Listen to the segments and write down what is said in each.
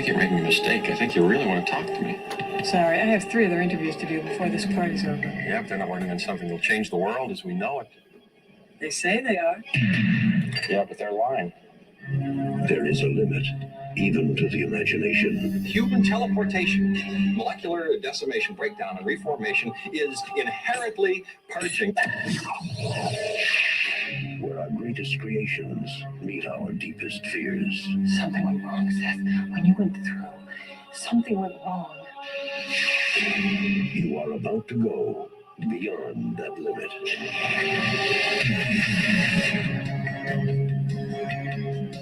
think you're making a mistake. I think you really want to talk to me. Sorry, I have 3 other interviews to do before this party's over. Yeah, if they're not working on something that'll change the world as we know it. They say they are. Yeah, but they're lying. There is a limit, even to the imagination. Human teleportation, molecular decimation, breakdown, and reformation is inherently purging. Where our greatest creations meet our deepest fears. Something went wrong, Seth. When you went through, something went wrong. You are about to go beyond that limit.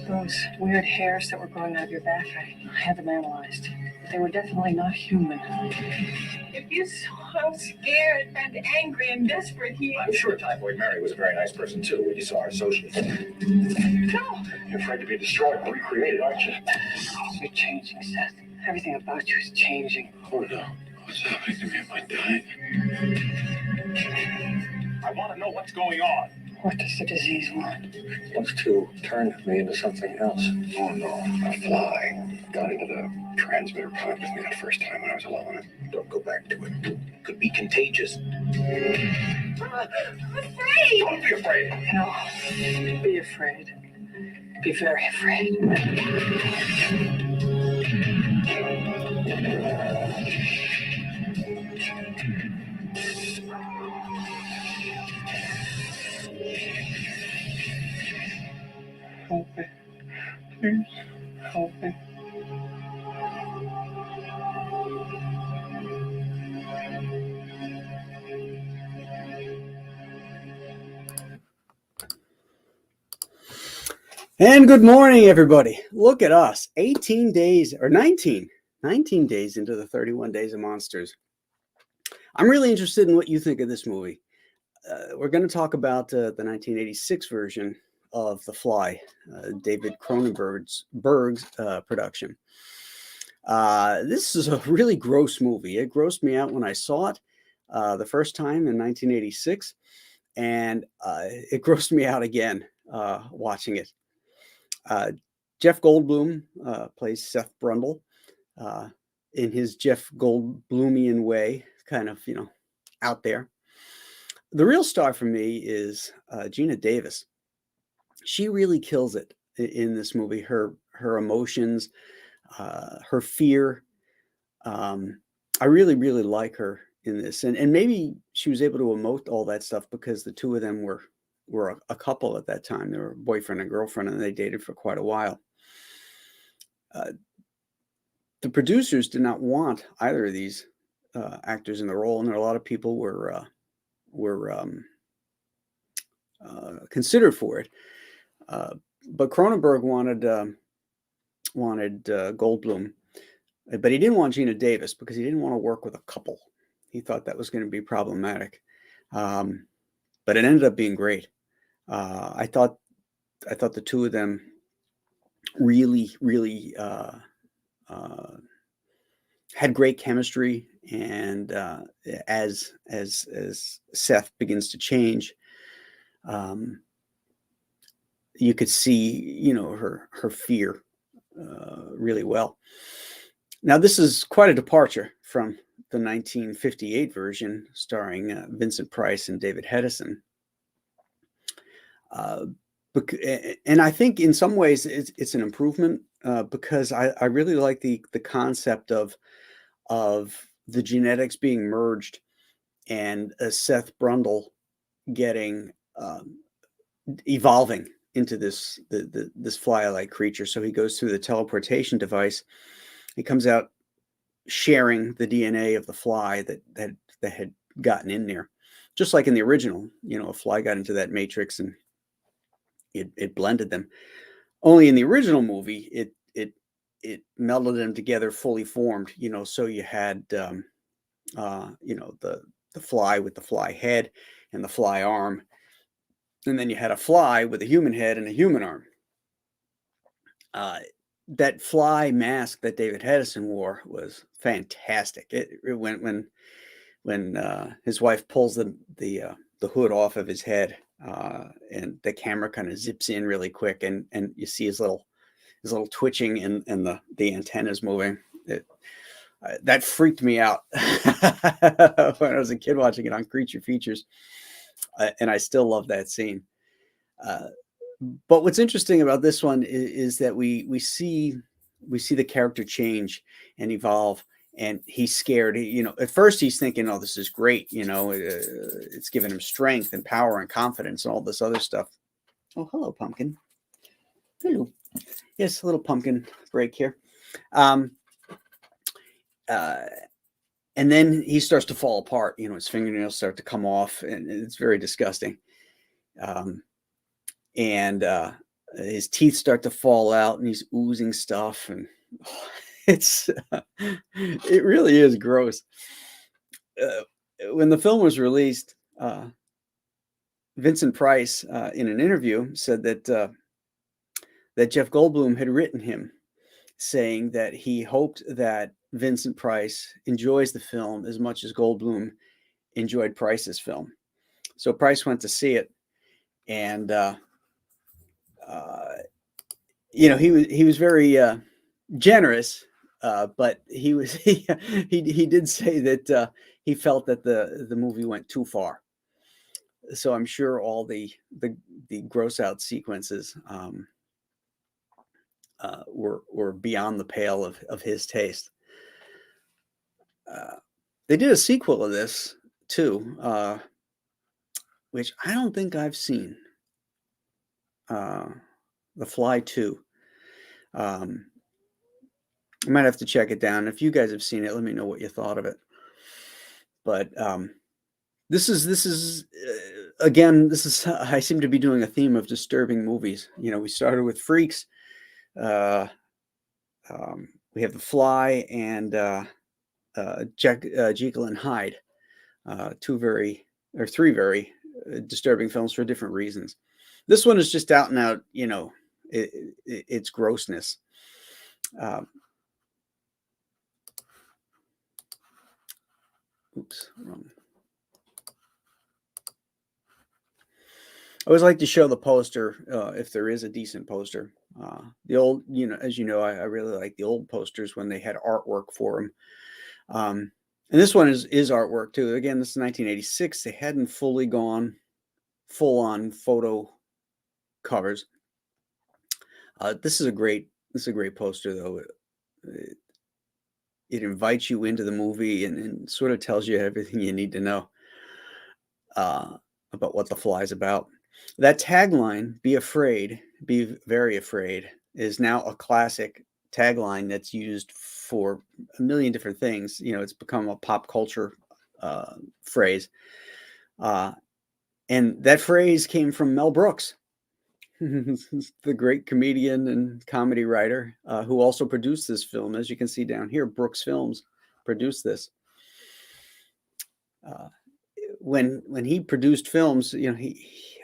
Those weird hairs that were growing out of your back, I had them analyzed. They were definitely not human. If you're so scared and angry and desperate, I'm sure Typhoid Mary was a very nice person, too, when you saw her socially. No. You're afraid to be destroyed and recreated, aren't you? You're changing, Seth. Everything about you is changing. Oh, no. What's happening to me? Am I dying? I want to know what's going on. What does the disease want? It wants to turn me into something else. Oh, no. A fly got into the transmitter pod with me that first time when I was alone. Don't go back to it. It could be contagious. I'm afraid. Don't be afraid. No. Be afraid. Be very afraid. Help me. Please help me. And good morning, everybody. Look at us, 18 days or 19 days into the 31 Days of Monsters. I'm really interested in what you think of this movie. We're going to talk about the 1986 version of The Fly, David Cronenberg's production. This is a really gross movie. It grossed me out when I saw it the first time in 1986, and it grossed me out again watching it. Jeff Goldblum plays Seth Brundle in his Jeff Goldblumian way, kind of, out there. The real star for me is Gina Davis. She really kills it in this movie. Her emotions, her fear. I really, really like her in this. And maybe she was able to emote all that stuff because the two of them were a couple at that time. They were boyfriend and girlfriend, and they dated for quite a while. The producers did not want either of these actors in the role, and there are a lot of people were considered for it. But Cronenberg wanted Goldblum, but he didn't want Gina Davis because he didn't want to work with a couple. He thought that was going to be problematic. But it ended up being great. I thought the two of them really, really had great chemistry, and as Seth begins to change, you could see, her fear really well. Now, this is quite a departure from the 1958 version starring Vincent Price and David Hedison. And I think in some ways it's an improvement because I really like the concept of the genetics being merged and Seth Brundle getting evolving into this fly-like creature. So he goes through the teleportation device. He comes out sharing the DNA of the fly that had gotten in there, just like in the original. A fly got into that matrix and it blended them. Only in the original movie, it melded them together, fully formed. So you had the fly with the fly head and the fly arm, and then you had a fly with a human head and a human arm. That fly mask that David Hedison wore was fantastic. It when his wife pulls the hood off of his head, and the camera kind of zips in really quick, and you see his little his little twitching and the antennas moving. That freaked me out when I was a kid watching it on Creature Features, and I still love that scene. But what's interesting about this one is that we see the character change and evolve, and he's scared. At first he's thinking, "Oh, this is great," it's giving him strength and power and confidence and all this other stuff. Oh, hello, pumpkin. Hello. Yes, a little pumpkin break here. And then he starts to fall apart. His fingernails start to come off, and it's very disgusting. And his teeth start to fall out, and he's oozing stuff, and it really is gross. When the film was released, Vincent Price, in an interview, said that Jeff Goldblum had written him, saying that he hoped that Vincent Price enjoys the film as much as Goldblum enjoyed Price's film. So Price went to see it, and he was very generous, but he did say that he felt that the movie went too far. So I'm sure all the gross out sequences were beyond the pale of his taste. They did a sequel of this too, which I don't think I've seen. The Fly 2. I might have to check it down. If you guys have seen it, let me know what you thought of it. But this is again, I seem to be doing a theme of disturbing movies. We started with Freaks. We have The Fly and Jekyll and Hyde. Three very disturbing films for different reasons. This one is just out and out, it's grossness. Oops, wrong. I always like to show the poster if there is a decent poster. The old, as you know, I really like the old posters when they had artwork for them. And this one is artwork too. Again, this is 1986. They hadn't fully gone full on photo covers. This is a great poster though. It invites you into the movie and sort of tells you everything you need to know about what The Fly is about. That tagline, "Be afraid, be very afraid," is now a classic tagline that's used for a million different things. It's become a pop culture phrase. And that phrase came from Mel Brooks, the great comedian and comedy writer who also produced this film. As you can see down here, Brooks Films produced this. When he produced films,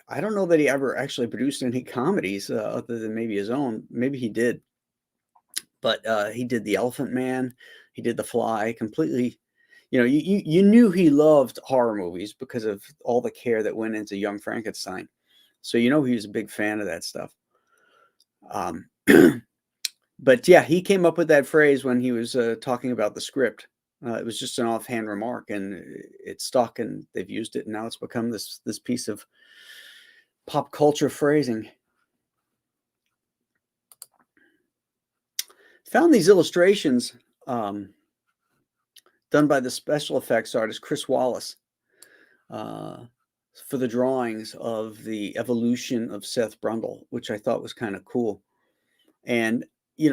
I don't know that he ever actually produced any comedies other than maybe his own. Maybe he did, but he did The Elephant Man. He did The Fly. Completely, you knew he loved horror movies because of all the care that went into Young Frankenstein. So he was a big fan of that stuff. But yeah, he came up with that phrase when he was talking about the script. It was just an offhand remark, and it stuck, and they've used it, and now it's become this piece of pop culture phrasing. Found these illustrations done by the special effects artist Chris Wallace for the drawings of the evolution of Seth Brundle, which I thought was kind of cool. And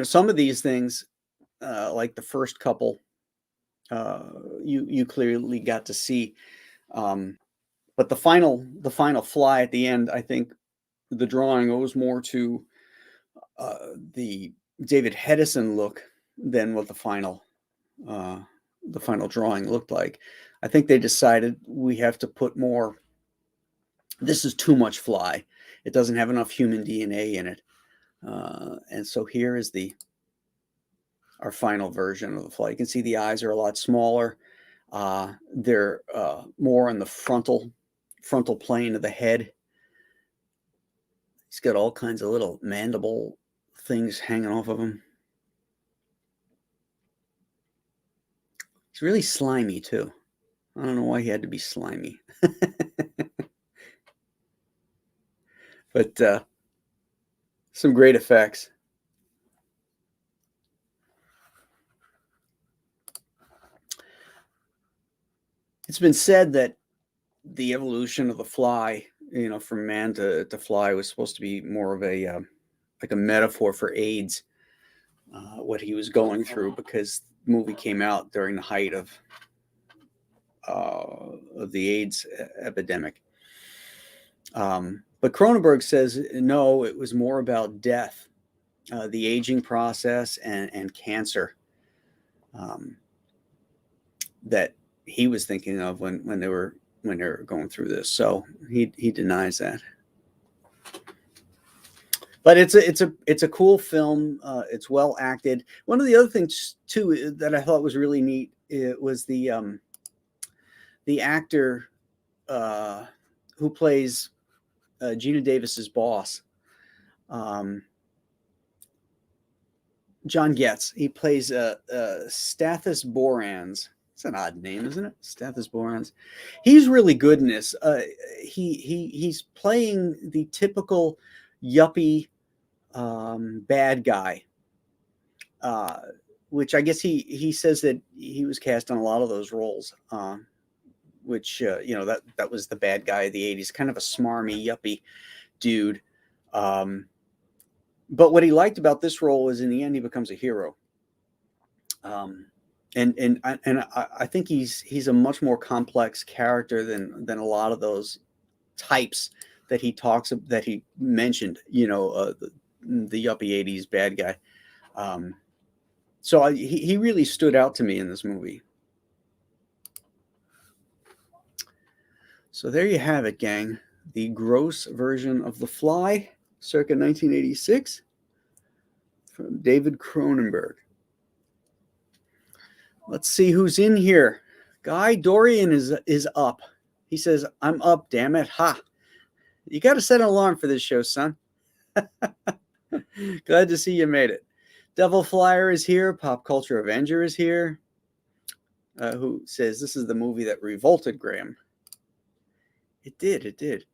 some of these things, like the first couple, you clearly got to see. But the final fly at the end, I think the drawing owes more to the David Hedison look than what the final drawing looked like. I think they decided we have to put more. This is too much fly. It doesn't have enough human DNA in it. And so here is our final version of the fly. You can see the eyes are a lot smaller. They're more on the frontal plane of the head. He's got all kinds of little mandible things hanging off of him. It's really slimy too. I don't know why he had to be slimy. But some great effects. It's been said that the evolution of the fly, from man to fly, was supposed to be more of a like a metaphor for AIDS, what he was going through, because the movie came out during the height of the AIDS epidemic. But Cronenberg says no, it was more about death, the aging process, and cancer that he was thinking of when they were going through this. So he denies that. But it's a cool film. It's well acted. One of the other things too that I thought was really neat, it was the actor who plays Gina Davis's boss, John Getz. He plays Stathis Borans. It's an odd name, isn't it? Stathis Borans. He's really good in this. He's playing the typical yuppie bad guy, which I guess he says that he was cast on a lot of those roles, which that was the bad guy of the 80s, kind of a smarmy yuppie dude. But what he liked about this role is in the end he becomes a hero. And I think he's a much more complex character than a lot of those types that he mentioned, the yuppie 80s bad guy. So he really stood out to me in this movie. So there you have it, gang. The gross version of The Fly, circa 1986, from David Cronenberg. Let's see who's in here. Guy Dorian is up. He says, "I'm up, damn it. Ha. You got to set an alarm for this show, son." Glad to see you made it. Devil Flyer is here. Pop Culture Avenger is here. Who says this is the movie that revolted Graham. It did.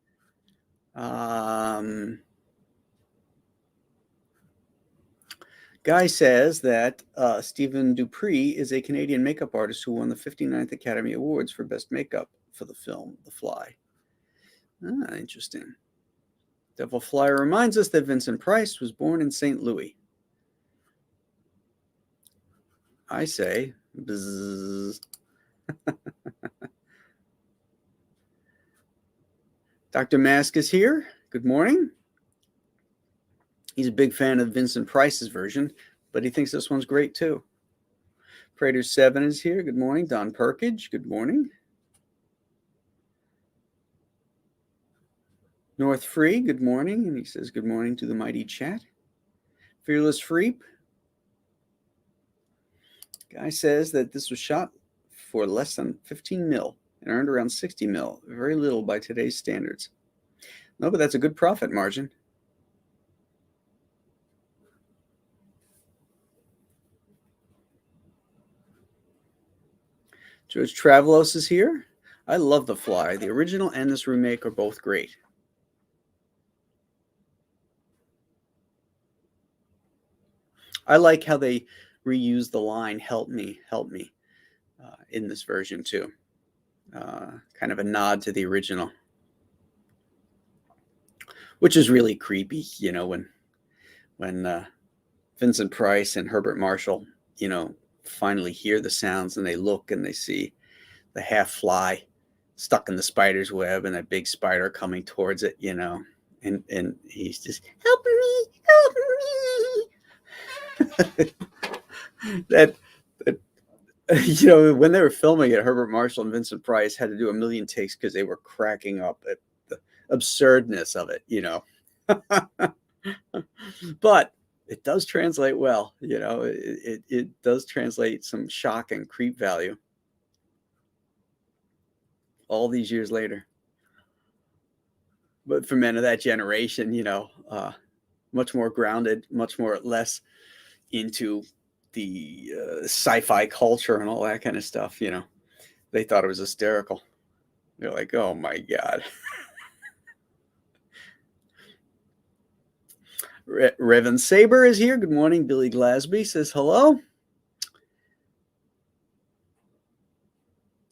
Guy says that Stephen Dupree is a Canadian makeup artist who won the 59th Academy Awards for Best Makeup for the film The Fly. Interesting. Devil Flyer reminds us that Vincent Price was born in St. Louis. I say, bzzz. Dr. Mask is here. Good morning. He's a big fan of Vincent Price's version, but he thinks this one's great too. Prater 7 is here. Good morning. Don Perkage. Good morning. North Free. Good morning. And he says good morning to the mighty chat. Fearless Freep. Guy says that this was shot for less than 15 mil and earned around 60 mil. Very little by today's standards. No, but that's a good profit margin. George Travelos is here. I love The Fly. The original and this remake are both great. I like how they reuse the line, help me, in this version too. Kind of a nod to the original. Which is really creepy, when Vincent Price and Herbert Marshall, finally hear the sounds and they look and they see the half fly stuck in the spider's web and that big spider coming towards it, and he's just, help me. that when they were filming it, Herbert Marshall and Vincent Price had to do a million takes because they were cracking up at the absurdness of it, But it does translate well, it does translate some shock and creep value all these years later. But for men of that generation, much more grounded, much more less into the sci-fi culture and all that kind of stuff. You know, they thought it was hysterical. They're like, oh my God. Revan Saber is here. Good morning. Billy Glasby says hello.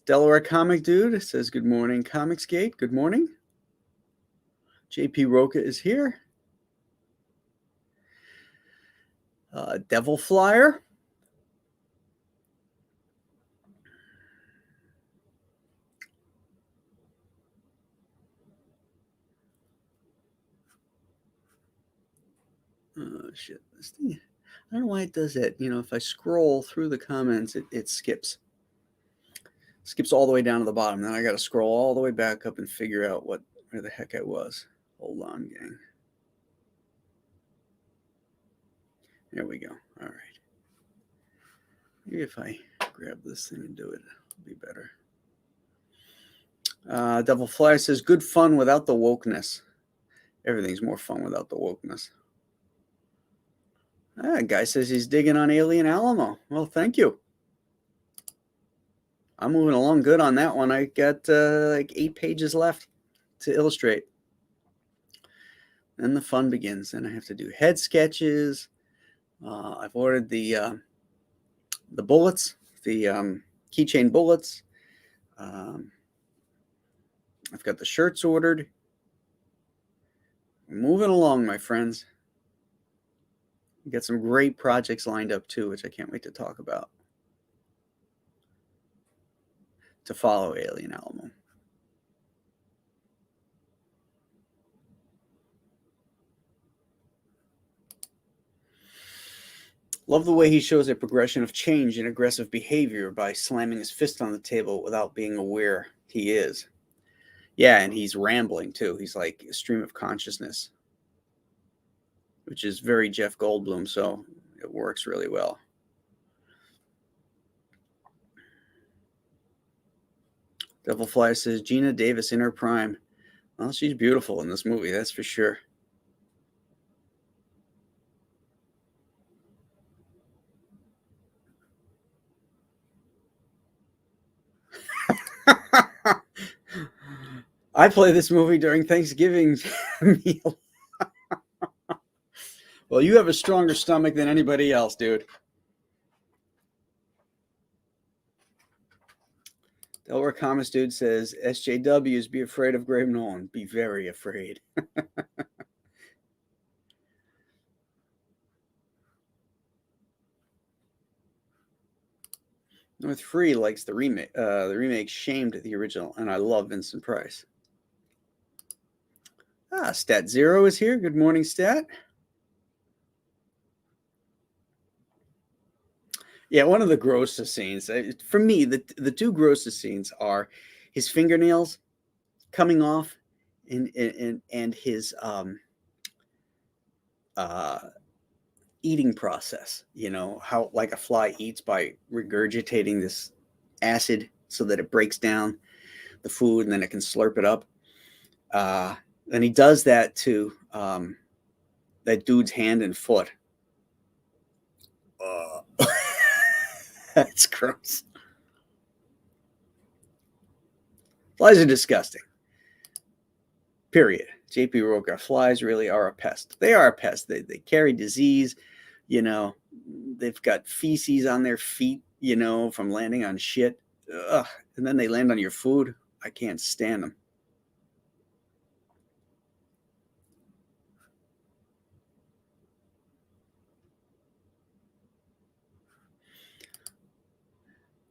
Delaware Comic Dude says good morning. Comicsgate, good morning. JP Roca is here. Devil Flyer. Oh, shit. This thing, I don't know why it does that. You know, if I scroll through the comments, it skips. Skips all the way down to the bottom. Then I got to scroll all the way back up and figure out where the heck I was. Hold on, gang. There we go. All right. Maybe if I grab this thing and do it, it'll be better. Devil Fly says, good fun without the wokeness. Everything's more fun without the wokeness. Guy says he's digging on Alien Alamo. Well, thank you. I'm moving along good on that one. I got like 8 pages left to illustrate. Then the fun begins. Then I have to do head sketches. I've ordered the bullets, the keychain bullets. I've got the shirts ordered. We're moving along, my friends. We got some great projects lined up too, which I can't wait to talk about. To follow Alien Alamo. Love the way he shows a progression of change in aggressive behavior by slamming his fist on the table without being aware he is. Yeah, and he's rambling too. He's like a stream of consciousness, which is very Jeff Goldblum, so it works really well. Devilfly says, Gina Davis in her prime. Well, she's beautiful in this movie, that's for sure. I play this movie during Thanksgiving meal. Well, you have a stronger stomach than anybody else, dude. Delaware Comics Dude says, SJWs, be afraid of Graham Nolan. Be very afraid. North Free likes the remake. The remake shamed the original, and I love Vincent Price. Stat Zero is here. Good morning, Stat. Yeah, one of the grossest scenes for me. The 2 grossest scenes are his fingernails coming off, and his eating process. You know how like a fly eats by regurgitating this acid so that it breaks down the food and then it can slurp it up. And he does that to that dude's hand and foot. That's gross. Flies are disgusting. Period. JP Roca, flies really are a pest. They are a pest. They carry disease. You know, they've got feces on their feet, you know, from landing on shit. Ugh. And then they land on your food. I can't stand them.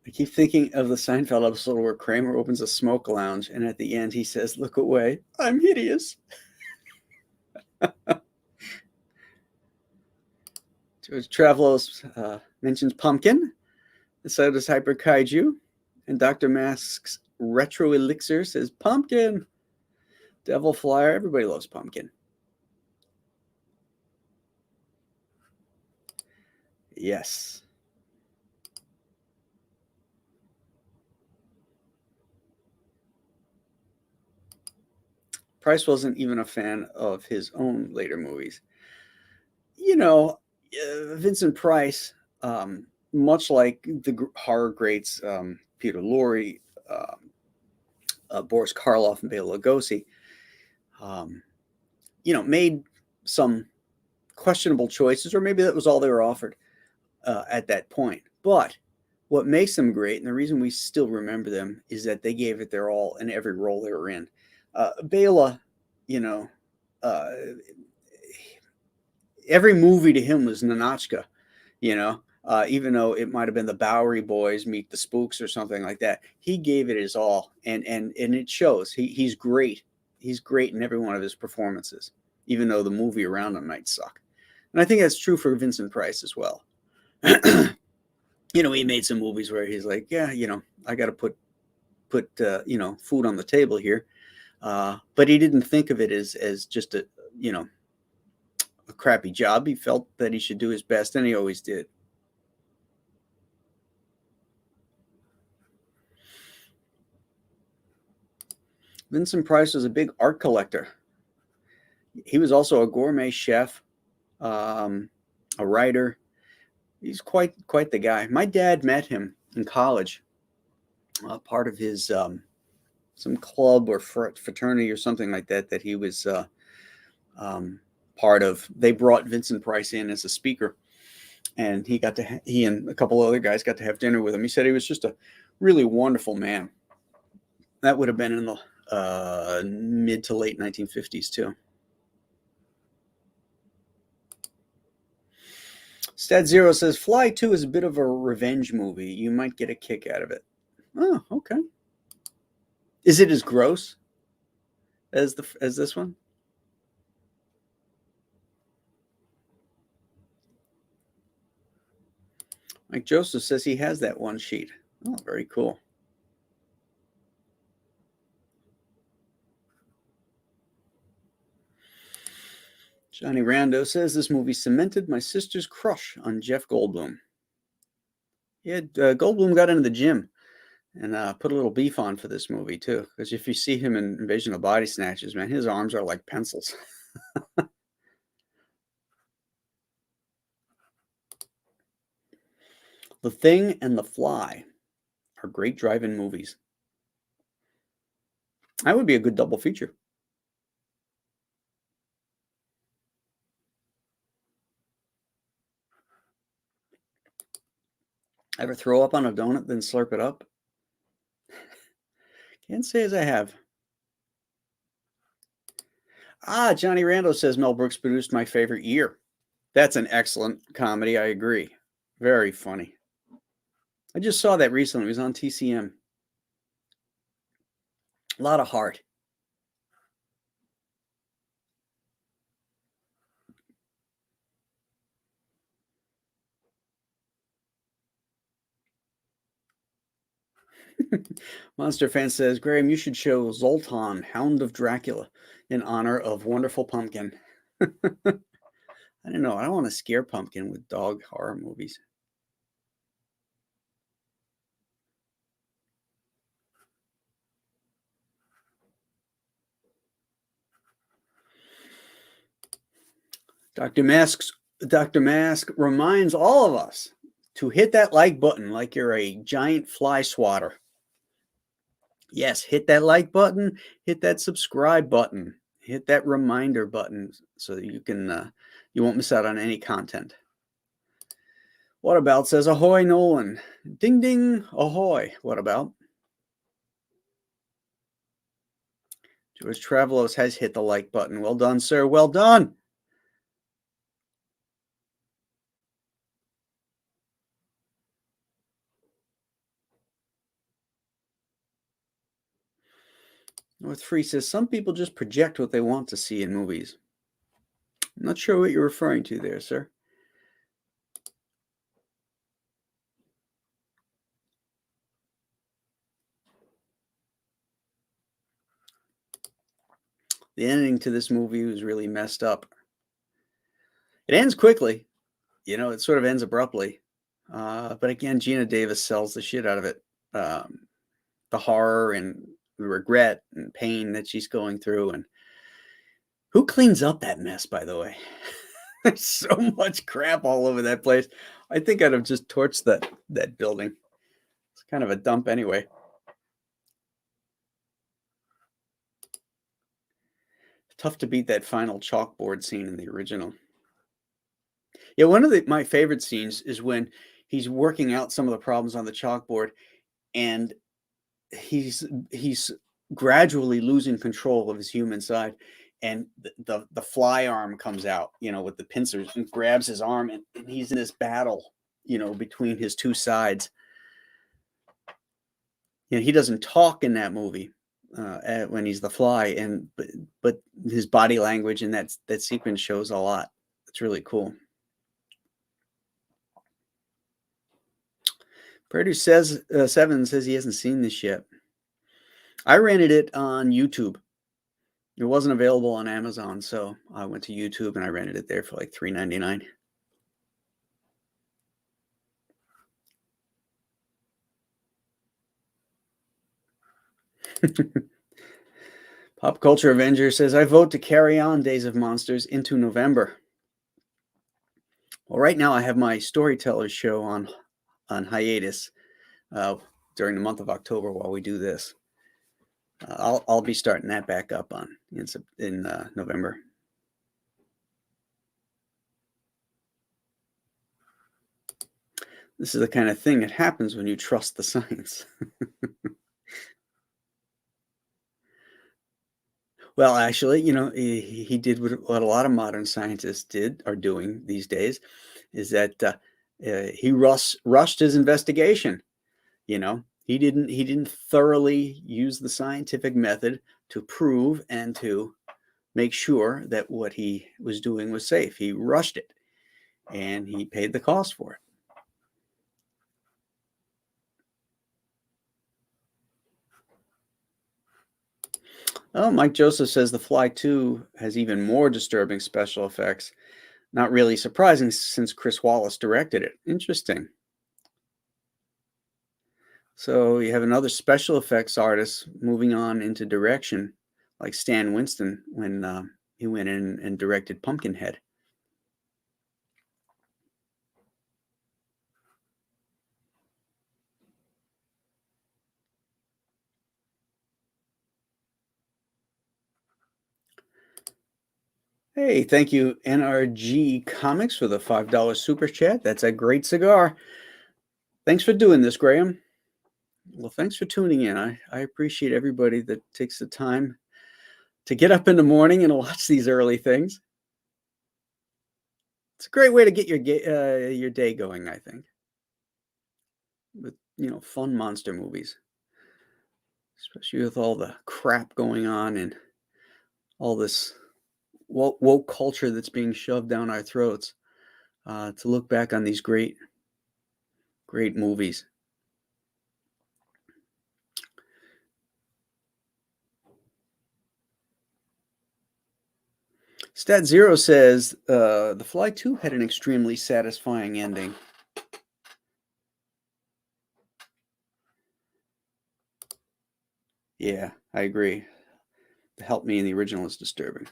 I keep thinking of the Seinfeld episode where Kramer opens a smoke lounge and at the end he says, look away, I'm hideous. George Travelos mentions pumpkin. So does Hyper Kaiju. And Dr. Mask's Retro Elixir says pumpkin. Devil Flyer, everybody loves pumpkin. Yes. Price wasn't even a fan of his own later movies. you know, Vincent Price, much like the horror greats Peter Lorre, Boris Karloff, and Bela Lugosi, made some questionable choices, or maybe that was all they were offered at that point. But what makes them great, and the reason we still remember them, is that they gave it their all in every role they were in. Bela, uh, every movie to him was Nanachka, even though it might have been the Bowery Boys meet the Spooks or something like that. He gave it his all, and it shows. He's great. He's great in every one of his performances, even though the movie around him might suck. And I think that's true for Vincent Price as well. He made some movies where he's like, yeah, I got to put food on the table here. But he didn't think of it as just a crappy job. He felt that he should do his best, and he always did. Vincent Price was a big art collector. He was also a gourmet chef, a writer. He's quite the guy. My dad met him in college, part of his some club or fraternity or something like that he was part of. They brought Vincent Price in as a speaker, and he and a couple other guys got to have dinner with him. He said he was just a really wonderful man. That would have been in the mid to late 1950s too. Stat Zero says Fly 2 is a bit of a revenge movie. You might get a kick out of it. Oh, okay. Is it as gross as this one? Mike Joseph says he has that one sheet. Oh, very cool. Johnny Rando says this movie cemented my sister's crush on Jeff Goldblum. Yeah, Goldblum got into the gym and put a little beef on for this movie too. Because if you see him in Invasion of Body Snatchers, man, his arms are like pencils. The Thing and The Fly are great drive-in movies. That would be a good double feature. Ever throw up on a donut, then slurp it up? Can't say as I have. Johnny Rando says Mel Brooks produced My Favorite Year. That's an excellent comedy. I agree. Very funny. I just saw that recently. It was on TCM. A lot of heart. Monster Fan says, Graham, you should show Zoltan, Hound of Dracula, in honor of Wonderful Pumpkin. I don't know. I don't want to scare Pumpkin with dog horror movies. Dr. Mask reminds all of us to hit that like button like you're a giant fly swatter. Yes, hit that like button, hit that subscribe button, hit that reminder button so that you won't miss out on any content. What About says, ahoy, Nolan. Ding, ding, ahoy. What about? George Travelos has hit the like button. Well done, sir. Well done. North Free says, some people just project what they want to see in movies. I'm not sure what you're referring to there, sir. The ending to this movie was really messed up. It ends quickly. It sort of ends abruptly. But again, Gina Davis sells the shit out of it. The horror and the regret and pain that she's going through. And who cleans up that mess, by the way? There's so much crap all over that place. I think I'd have just torched that building. It's kind of a dump anyway. Tough to beat that final chalkboard scene in the original. Yeah, one of my favorite scenes is when he's working out some of the problems on the chalkboard, and he's gradually losing control of his human side, and the fly arm comes out, with the pincers, and grabs his arm, and he's in this battle, between his two sides. He doesn't talk in that movie when he's the fly, but his body language in that sequence shows a lot. It's really cool. Purdue says 7 says he hasn't seen this yet. I rented it on YouTube. It wasn't available on Amazon, so I went to YouTube and I rented it there for like $3.99. Pop Culture Avenger says, I vote to carry on Days of Monsters into November. Well, right now I have my Storytellers show on hiatus during the month of October while we do this. I'll be starting that back up in November. This is the kind of thing that happens when you trust the science. Well, actually, he did what a lot of modern scientists are doing these days, is that he rushed his investigation. He didn't thoroughly use the scientific method to prove and to make sure that what he was doing was safe. He rushed it, and he paid the cost for it. Oh, Mike Joseph says The Fly 2 has even more disturbing special effects. Not really surprising since Chris Wallace directed it. Interesting. So you have another special effects artist moving on into direction, like Stan Winston when he went in and directed Pumpkinhead. Hey, thank you, NRG Comics, for the $5 super chat. That's a great cigar. Thanks for doing this, Graham. Well, thanks for tuning in. I appreciate everybody that takes the time to get up in the morning and watch these early things. It's a great way to get your day going, I think, with fun monster movies, especially with all the crap going on and all this woke culture that's being shoved down our throats. To look back on these great movies. Stat Zero says The Fly 2 had an extremely satisfying ending. Yeah, I agree. The Help Me in the original is disturbing.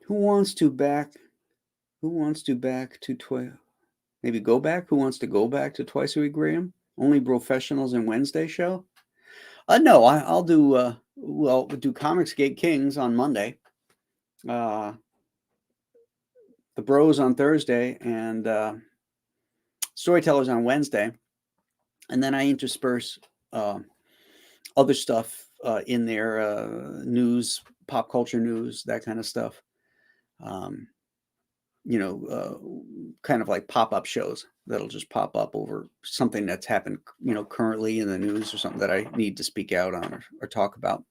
Who wants to maybe go back? Who wants to go back to Twice a Week, Graham? Only Professionals and Wednesday show? No, I'll do, we'll do Comics Gate Kings on Monday. The Bros on Thursday, and Storytellers on Wednesday. And then I intersperse other stuff in there, news, pop culture news, that kind of stuff. Kind of like pop-up shows that'll just pop up over something that's happened, currently in the news, or something that I need to speak out on or talk about.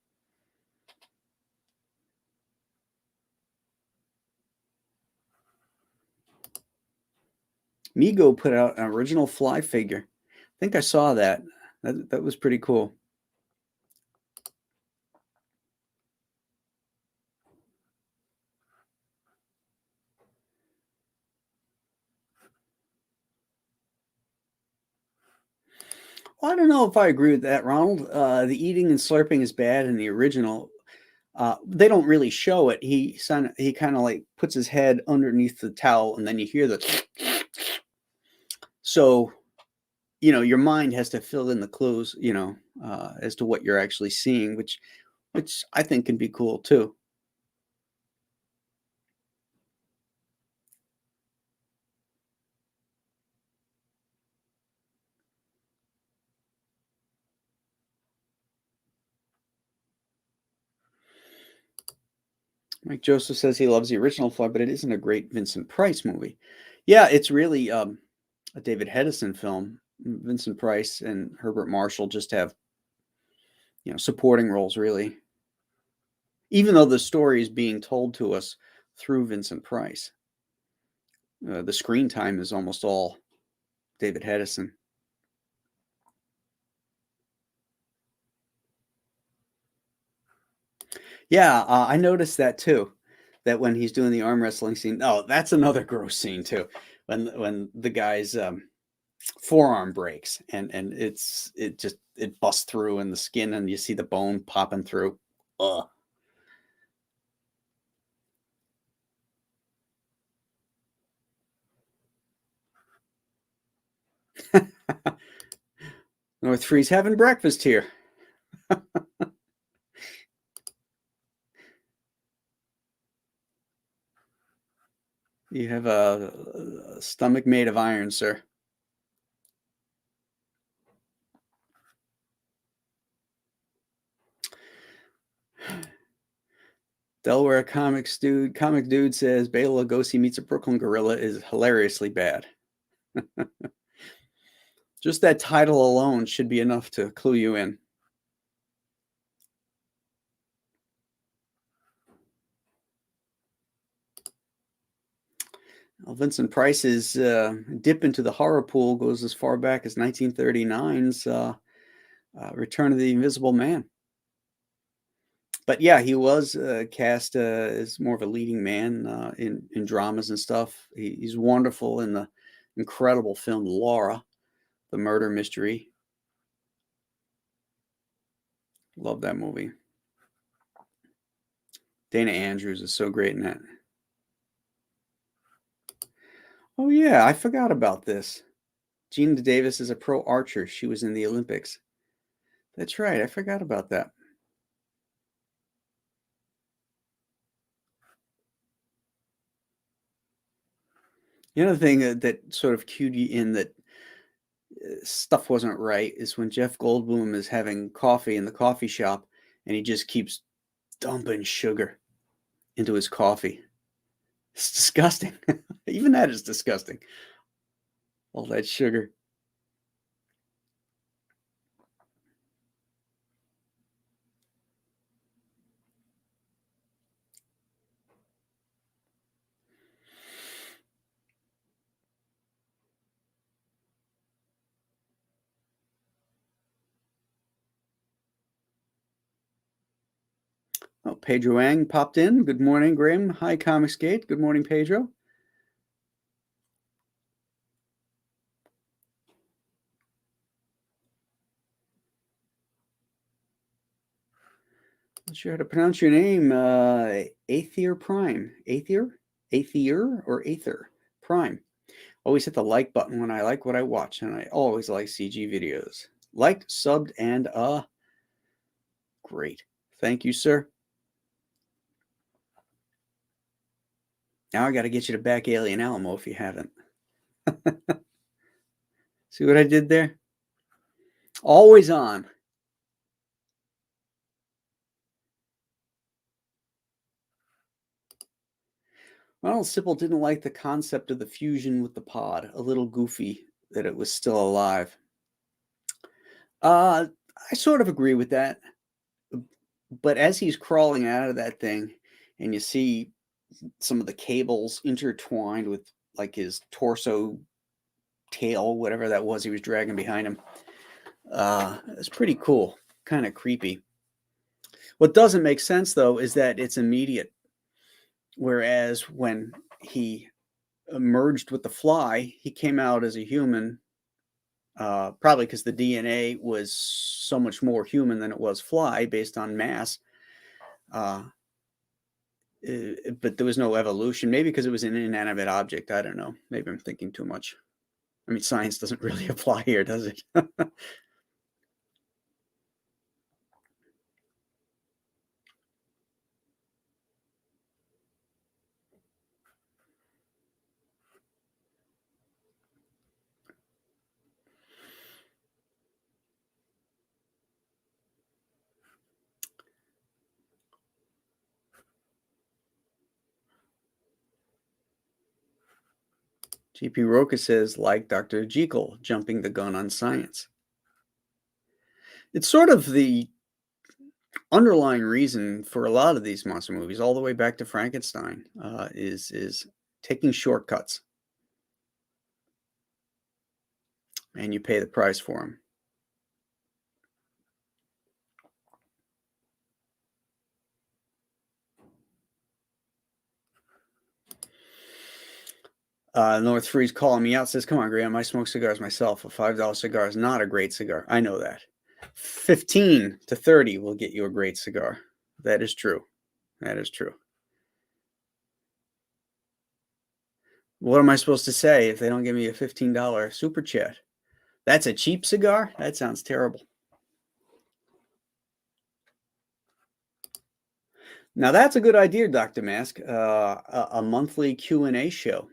Mego put out an original Fly figure. I think I saw that. That was pretty cool. Well, I don't know if I agree with that, Ronald. The eating and slurping is bad in the original. They don't really show it. He kind of like puts his head underneath the towel, and then you hear the. So, your mind has to fill in the clues, as to what you're actually seeing, which I think can be cool too. Mike Joseph says he loves the original Fly, but it isn't a great Vincent Price movie. Yeah, it's really a David Hedison film. Vincent Price and Herbert Marshall just have, supporting roles, really. Even though the story is being told to us through Vincent Price, the screen time is almost all David Hedison. Yeah, I noticed that too. That when he's doing the arm wrestling scene, oh, that's another gross scene too. When the guy's forearm breaks and it busts through in the skin and you see the bone popping through. Ugh. North Free's having breakfast here. You have a stomach made of iron, sir. Delaware comic dude says Bela Lugosi meets a Brooklyn gorilla is hilariously bad. Just that title alone should be enough to clue you in. Well, Vincent Price's dip into the horror pool goes as far back as 1939's Return of the Invisible Man. But yeah, he was cast as more of a leading man in dramas and stuff. He's wonderful in the incredible film Laura, the murder mystery. Love that movie. Dana Andrews is so great in that. Oh yeah, I forgot about this. Gina Davis is a pro archer. She was in the Olympics. That's right. I forgot about that. The other thing that sort of cued you in that stuff wasn't right is when Jeff Goldblum is having coffee in the coffee shop and he just keeps dumping sugar into his coffee. It's disgusting. Even that is disgusting. All that sugar. Oh, Pedro Ang popped in. Good morning, Graham. Hi, Comicsgate. Good morning, Pedro. Not sure how to pronounce your name. Aether Prime. Aether or Aether Prime. Always hit the like button when I like what I watch, and I always like CG videos. Liked, subbed, and great. Thank you, sir. Now I got to get you to back Alien Alamo if you haven't. See what I did there? Always on. Ronald Sipple didn't like the concept of the fusion with the pod. A little goofy that it was still alive. I sort of agree with that. But as he's crawling out of that thing, and you see some of the cables intertwined with like his torso, tail, whatever that was he was dragging behind him, it's pretty cool. Kind of creepy. What doesn't make sense, though, is that it's immediate. Whereas when he merged with the fly, he came out as a human. probably because the DNA was so much more human than it was fly based on mass. But there was no evolution. Maybe because it was an inanimate object. I don't know. Maybe I'm thinking too much. I mean, science doesn't really apply here, does it? GP Roca says, like Dr. Jekyll, jumping the gun on science. It's sort of the underlying reason for a lot of these monster movies, all the way back to Frankenstein, is taking shortcuts, and you pay the price for them. North Freeze calling me out, says, come on, Graham, I smoke cigars myself. A $5 cigar is not a great cigar. I know that. 15 to 30 will get you a great cigar. That is true. That is true. What am I supposed to say if they don't give me a $15 super chat? That's a cheap cigar? That sounds terrible. Now that's a good idea, Dr. Mask. A monthly Q&A show.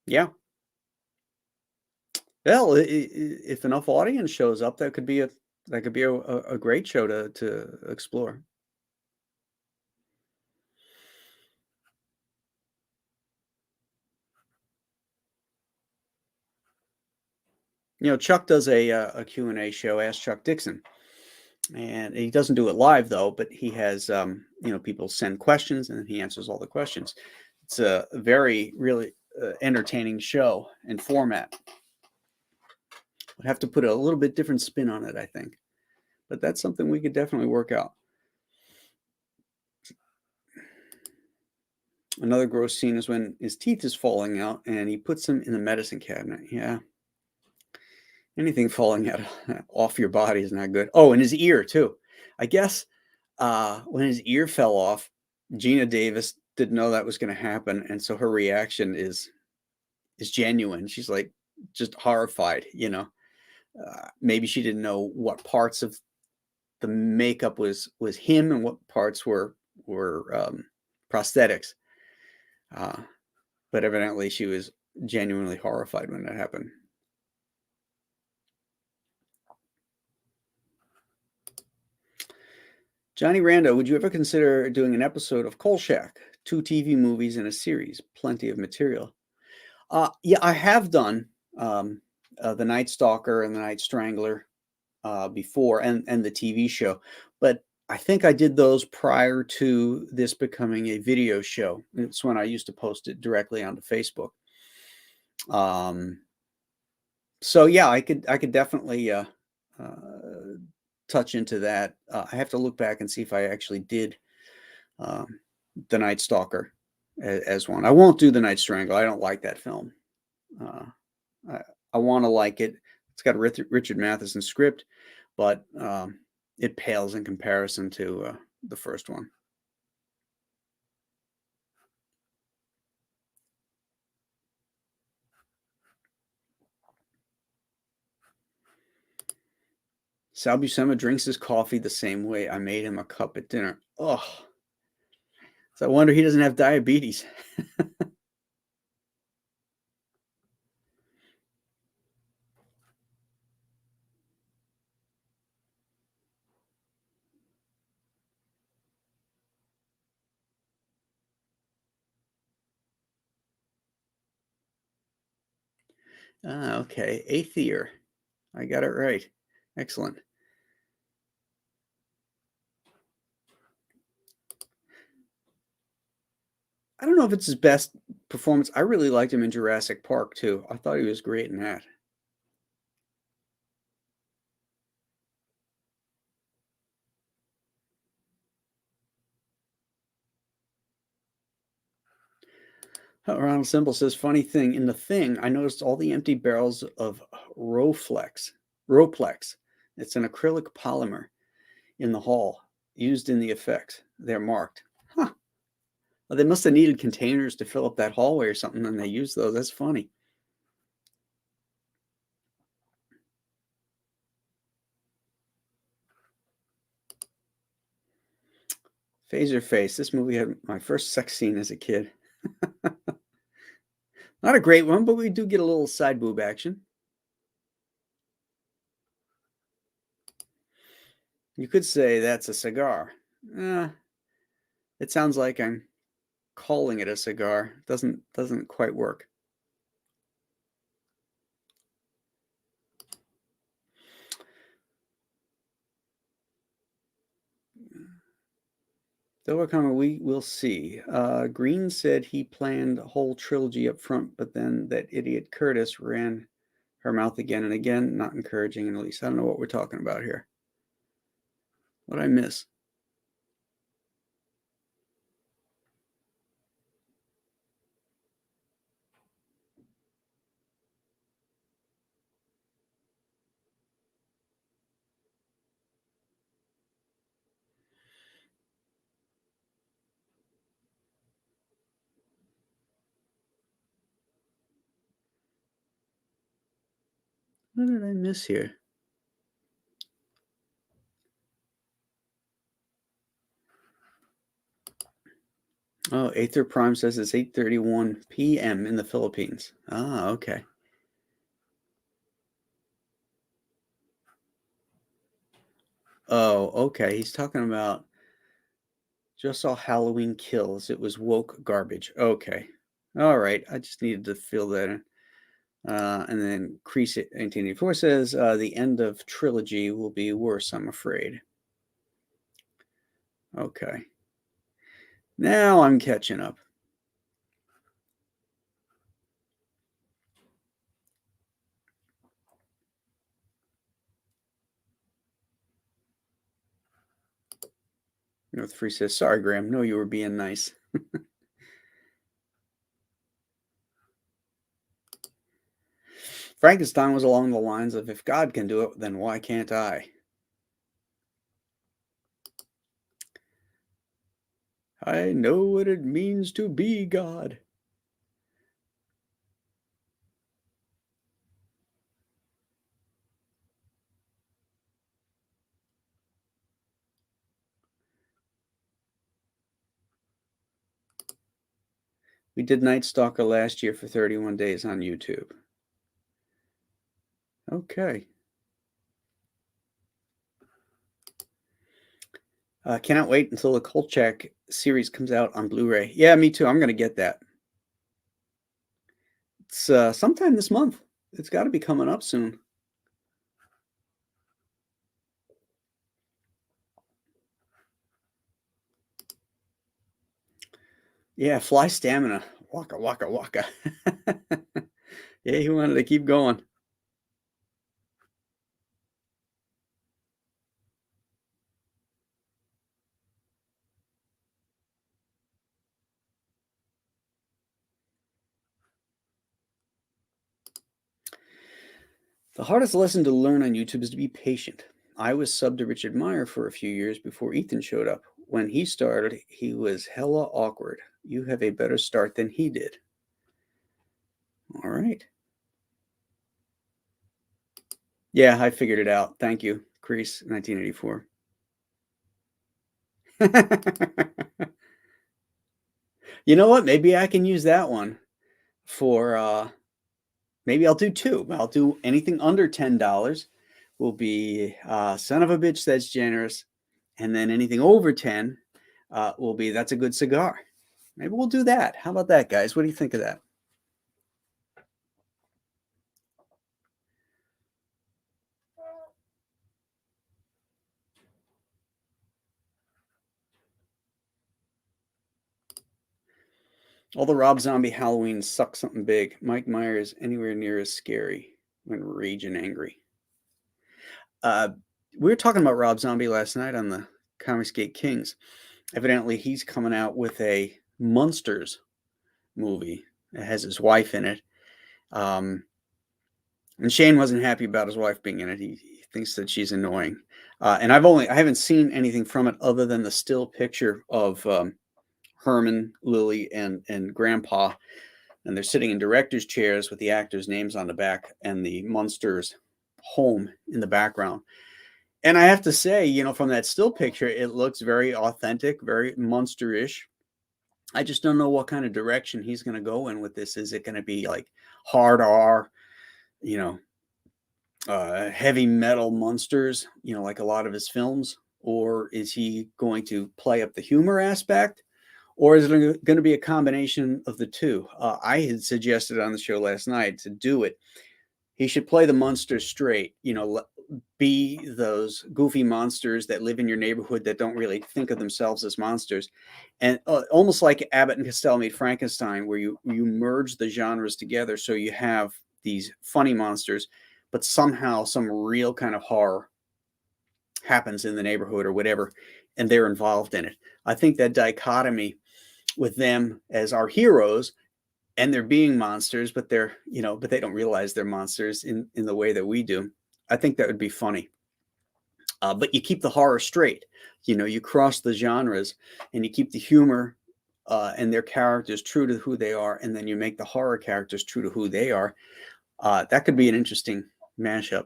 Yeah. Well, if enough audience shows up, that could be a great show to explore. Chuck does a Q&A show, Ask Chuck Dixon. And he doesn't do it live, though, but he has, people send questions and then he answers all the questions. It's a very, really entertaining show and format. Would have to put a little bit different spin on it, I think. But that's something we could definitely work out. Another gross scene is when his teeth is falling out and he puts them in the medicine cabinet. Yeah. Anything falling out off your body is not good. Oh, and his ear, too. I guess when his ear fell off, Gina Davis didn't know that was going to happen. And so her reaction is genuine. She's like just horrified, maybe she didn't know what parts of the makeup was him and what parts were prosthetics. But evidently she was genuinely horrified when that happened. Johnny Rando, would you ever consider doing an episode of Kolchak? 2 TV movies in a series, plenty of material. Yeah, I have done The Night Stalker and The Night Strangler before, and the TV show, but I think I did those prior to this becoming a video show. It's when I used to post it directly onto Facebook. So yeah, I could definitely touch into that. I have to look back and see if I actually did The Night Stalker as one. I won't do The Night Strangler. I don't like that film. I want to like it. It's got a Richard Matheson script, but it pales in comparison to the first one. Sal Buscema drinks his coffee the same way I made him a cup at dinner. Oh, so I wonder he doesn't have diabetes. Okay. Aether. I got it right. Excellent. I don't know if it's his best performance. I really liked him in Jurassic Park, too. I thought he was great in that. Ronald Simple says, funny thing, in The Thing, I noticed all the empty barrels of Roflex. It's an acrylic polymer in the hall used in the effects. They're marked. Huh. Well, they must have needed containers to fill up that hallway or something, and they used those. That's funny. Phaser Face. This movie had my first sex scene as a kid. Not a great one, but we do get a little side boob action. You could say that's a cigar. It sounds like I'm calling it a cigar. Doesn't quite work. Though we will see. Green said he planned a whole trilogy up front, but then that idiot Curtis ran her mouth again and again. Not encouraging, and at least I don't know what we're talking about here. What did I miss? What did I miss here? Oh, Aether Prime says it's 8:31 p.m. in the Philippines. Ah, okay. Oh, okay. He's talking about just saw Halloween Kills. It was woke garbage. Okay. All right. I just needed to fill that in. And then Crease 1984 says the end of trilogy will be worse, I'm afraid. Okay. Now I'm catching up. North Free says, sorry, Graham. No, you were being nice. Frankenstein was along the lines of, if God can do it, then why can't I? I know what it means to be God. We did Night Stalker last year for 31 days on YouTube. Okay. Cannot wait until the Kolchak series comes out on Blu-ray. Yeah, me too. I'm going to get that. It's sometime this month. It's got to be coming up soon. Yeah, fly stamina. Waka, waka, waka. Yeah, he wanted to keep going. The hardest lesson to learn on YouTube is to be patient. I was subbed to Richard Meyer for a few years before Ethan showed up. When he started, he was hella awkward. You have a better start than he did. All right. Yeah, I figured it out. Thank you, Crease, 1984. You know what? Maybe I can use that one for maybe I'll do two. I'll do anything under $10 will be son of a bitch, that's generous. And then anything over 10 will be that's a good cigar. Maybe we'll do that. How about that, guys? What do you think of that? All the Rob Zombie Halloween suck something big. Mike Myers anywhere near as scary when raging angry. We were talking about Rob Zombie last night on the Comicsgate Kings. Evidently, he's coming out with a Monsters movie It has his wife in it. And Shane wasn't happy about his wife being in it. He thinks that she's annoying. And I haven't seen anything from it other than the still picture of Herman, Lily, and Grandpa, and they're sitting in directors' chairs with the actors' names on the back and the Munsters' home in the background. And I have to say, you know, from that still picture, it looks very authentic, very Munster-ish. I just don't know what kind of direction he's going to go in with this. Is it going to be like hard R, you know, heavy metal Munsters, you know, like a lot of his films? Or is he going to play up the humor aspect? Or is it going to be a combination of the two? I had suggested on the show last night to do it. He should play the Munsters straight, you know, be those goofy monsters that live in your neighborhood that don't really think of themselves as monsters. And almost like Abbott and Costello Meet Frankenstein, where you merge the genres together. So you have these funny monsters, but somehow some real kind of horror happens in the neighborhood or whatever, and they're involved in it. I think that dichotomy with them as our heroes, and they're being monsters, but they're, you know, but they don't realize they're monsters in the way that we do. I think that would be funny. But you keep the horror straight. You know, you cross the genres and you keep the humor and their characters true to who they are, and then you make the horror characters true to who they are. That could be an interesting mashup.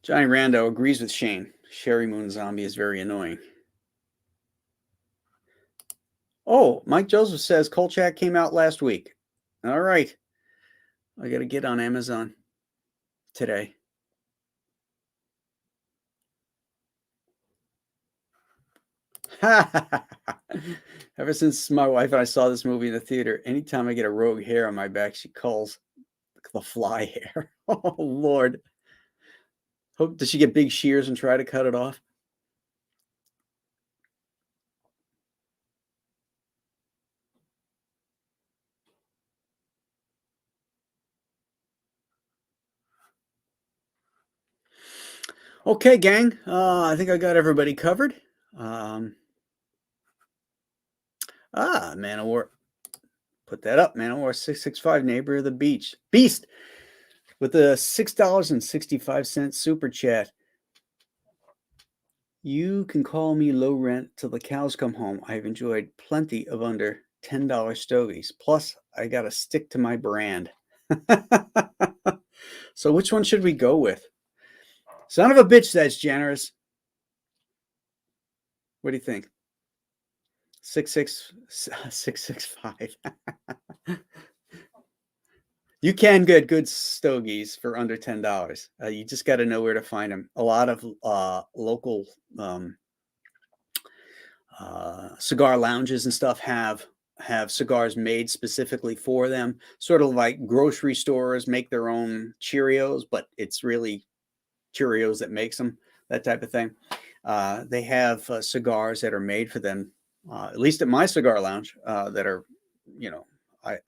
Johnny Rando agrees with Shane. Sherry Moon Zombie is very annoying. Oh, Mike Joseph says Kolchak came out last week. All right. I got to get on Amazon today. Ever since my wife and I saw this movie in the theater, anytime I get a rogue hair on my back, she calls the fly hair. Oh, Lord. Does she get big shears and try to cut it off? Okay, gang. I think I got everybody covered. Man of War. Put that up, Man of War 665, neighbor of the beach. Beast with the $6.65 super chat. You can call me low rent till the cows come home. I've enjoyed plenty of under $10 stogies. Plus, I got to stick to my brand. So which one should we go with? Son of a bitch, that's generous. What do you think? 665. You can get good stogies for under $10. You just got to know where to find them. A lot of local cigar lounges and stuff have cigars made specifically for them. Sort of like grocery stores make their own Cheerios, but it's really Cheerios that makes them, that type of thing. They have cigars that are made for them, at least at my cigar lounge, that are, you know,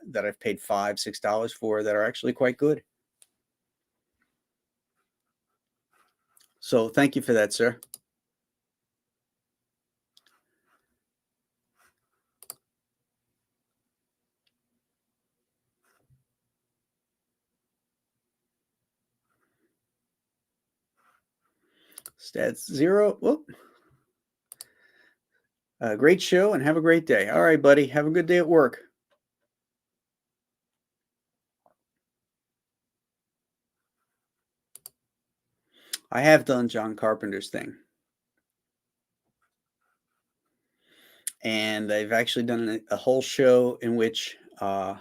that I've paid $5, $6 for, that are actually quite good. So thank you for that, sir. Stats 0. Whoop. Great show and have a great day. All right, buddy. Have a good day at work. I have done John Carpenter's thing. And I've actually done a whole show in which I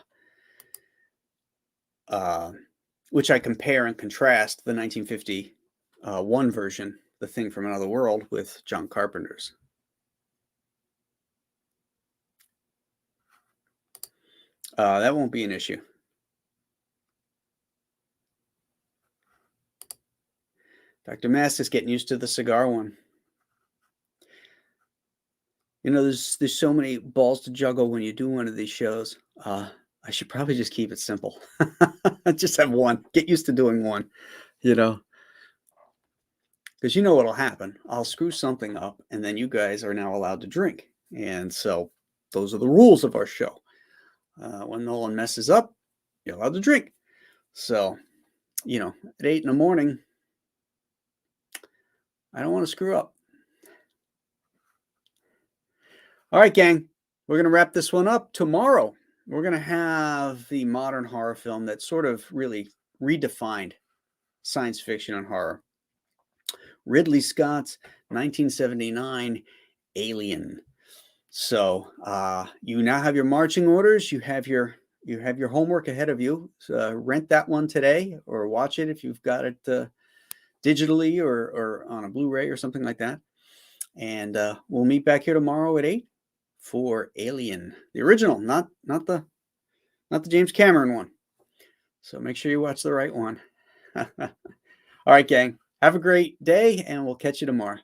compare and contrast the 1951 version, The Thing from Another World, with John Carpenter's. That won't be an issue. Dr. Mass is getting used to the cigar one. You know, there's so many balls to juggle when you do one of these shows. I should probably just keep it simple. Just have one. Get used to doing one, you know. Because you know what'll happen. I'll screw something up, and then you guys are now allowed to drink. And so those are the rules of our show. When Nolan messes up, you're allowed to drink. So, at 8 in the morning, I don't want to screw up. All right, gang. We're going to wrap this one up. Tomorrow, we're going to have the modern horror film that sort of really redefined science fiction and horror. Ridley Scott's 1979 Alien. So you now have your marching orders. You have your homework ahead of you. So, rent that one today, or watch it if you've got it digitally or on a Blu-ray or something like that. And we'll meet back here tomorrow at 8 for Alien, the original, not the James Cameron one. So make sure you watch the right one. All right, gang. Have a great day, and we'll catch you tomorrow.